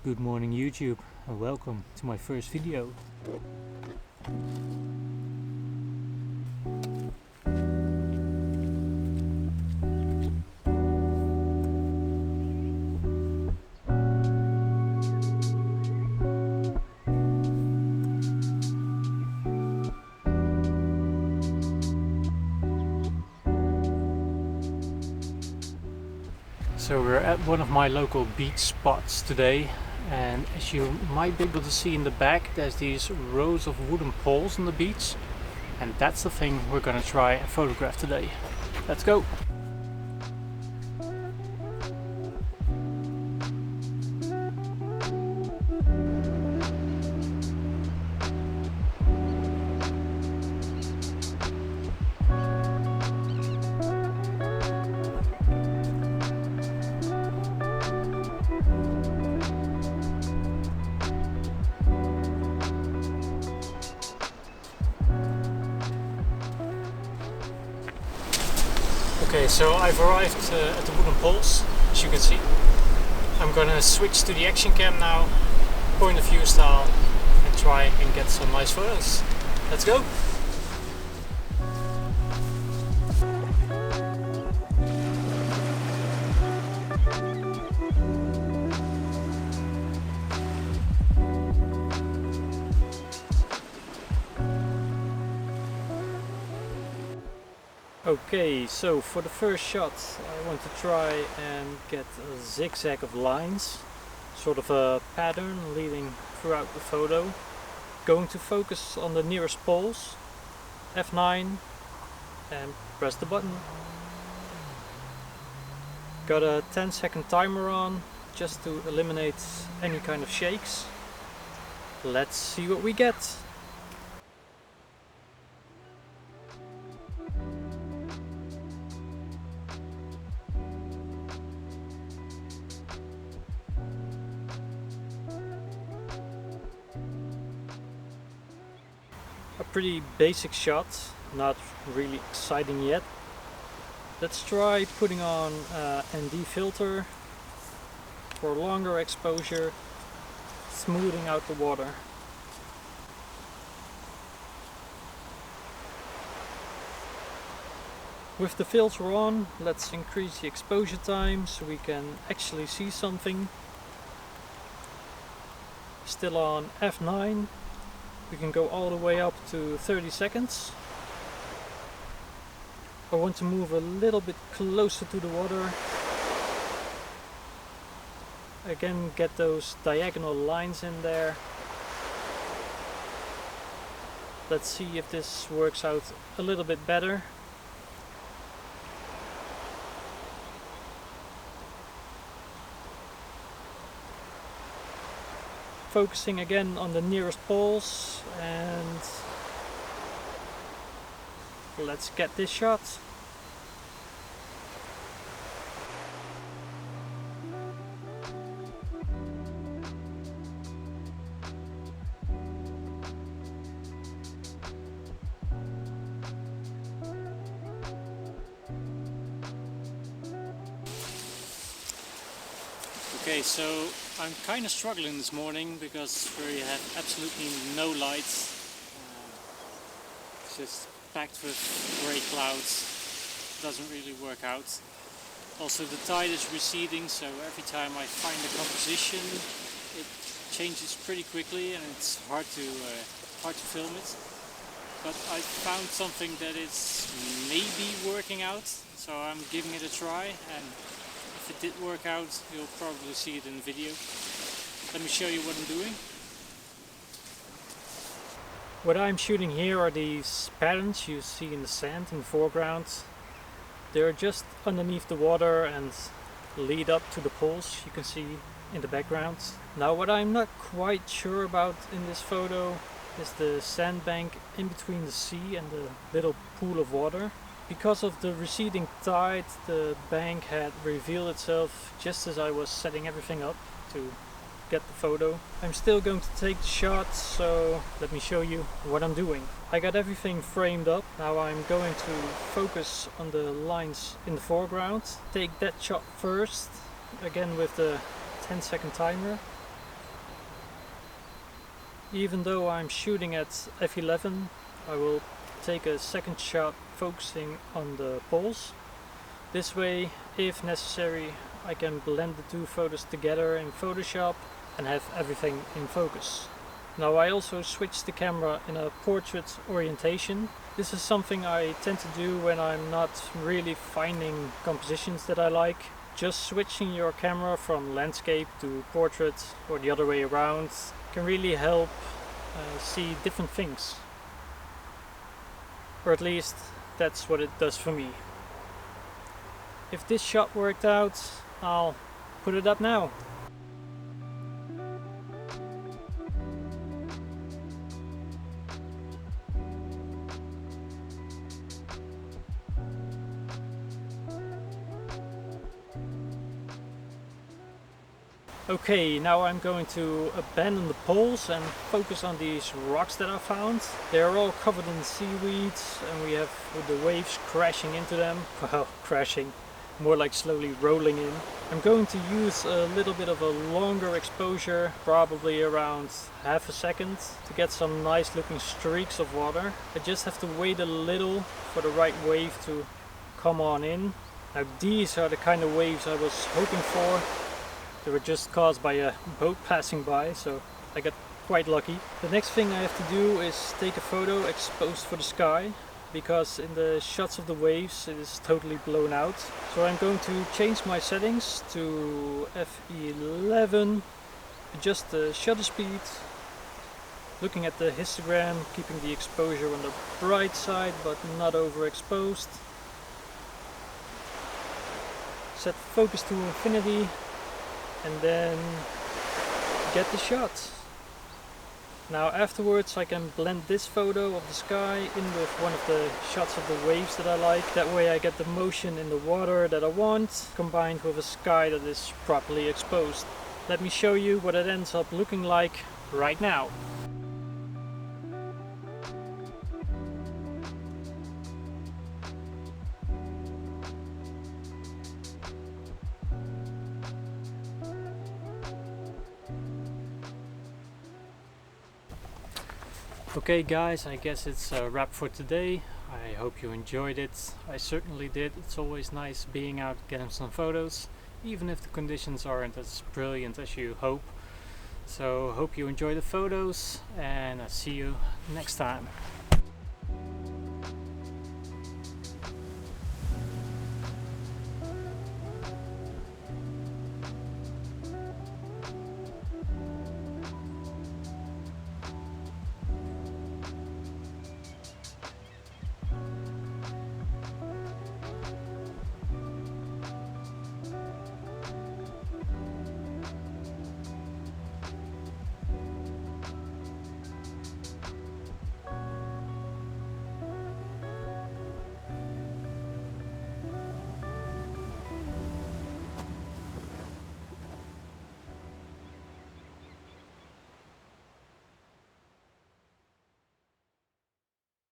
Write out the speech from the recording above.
Good morning YouTube and welcome to my first video. So we're at one of my local beach spots today, and as you might be able to see in the back, there's these rows of wooden poles on the beach, and that's the thing we're gonna try and photograph today. Let's go! Okay, so I've arrived at the wooden poles, as you can see. I'm gonna switch to the action cam now, point of view style, and try and get some nice photos. Let's go! Okay, so for the first shot I want to try and get a zigzag of lines, sort of a pattern leading throughout the photo. Going to focus on the nearest poles, F9, and press the button. Got a 10-second timer on just to eliminate any kind of shakes. Let's see what we get. A pretty basic shot, not really exciting yet. Let's try putting on ND filter for longer exposure, smoothing out the water. With the filter on, let's increase the exposure time so we can actually see something. Still on F9. We can go all the way up to 30 seconds. I want to move a little bit closer to the water. Again, get those diagonal lines in there. Let's see if this works out a little bit better. Focusing again on the nearest poles, and let's get this shot. Okay, so I'm kind of struggling this morning because we have absolutely no lights. It's just packed with grey clouds. Doesn't really work out. Also, the tide is receding, so every time I find a composition, it changes pretty quickly, and it's hard to film it. But I found something that is maybe working out, so I'm giving it a try. And if it did work out, you'll probably see it in the video. Let me show you what I'm doing. What I'm shooting here are these patterns you see in the sand in the foreground. They're just underneath the water and lead up to the poles you can see in the background. Now, what I'm not quite sure about in this photo is the sandbank in between the sea and the little pool of water. Because of the receding tide, the bank had revealed itself just as I was setting everything up to get the photo. I'm still going to take the shot, so let me show you what I'm doing. I got everything framed up. Now I'm going to focus on the lines in the foreground. Take that shot first, again with the 10-second timer. Even though I'm shooting at f11, I will take a second shot focusing on the poles. This way, if necessary, I can blend the two photos together in Photoshop and have everything in focus. Now I also switched the camera in a portrait orientation. This is something I tend to do when I'm not really finding compositions that I like. Just switching your camera from landscape to portrait or the other way around can really help see different things. Or at least that's what it does for me. If this shot worked out, I'll put it up now. Okay, now I'm going to abandon the poles and focus on these rocks that I found. They're all covered in seaweed and we have the waves crashing into them. Well, crashing, more like slowly rolling in. I'm going to use a little bit of a longer exposure, probably around half a second, to get some nice looking streaks of water. I just have to wait a little for the right wave to come on in. Now these are the kind of waves I was hoping for. They were just caused by a boat passing by, so I got quite lucky. The next thing I have to do is take a photo exposed for the sky, because in the shots of the waves it is totally blown out. So I'm going to change my settings to f11, adjust the shutter speed, looking at the histogram, keeping the exposure on the bright side but not overexposed. Set focus to infinity. And then get the shot. Now afterwards I can blend this photo of the sky in with one of the shots of the waves that I like. That way I get the motion in the water that I want, combined with a sky that is properly exposed. Let me show you what it ends up looking like right now. Okay guys, I guess it's a wrap for today. I hope you enjoyed it. I certainly did. It's always nice being out getting some photos, even if the conditions aren't as brilliant as you hope. So hope you enjoy the photos and I'll see you next time.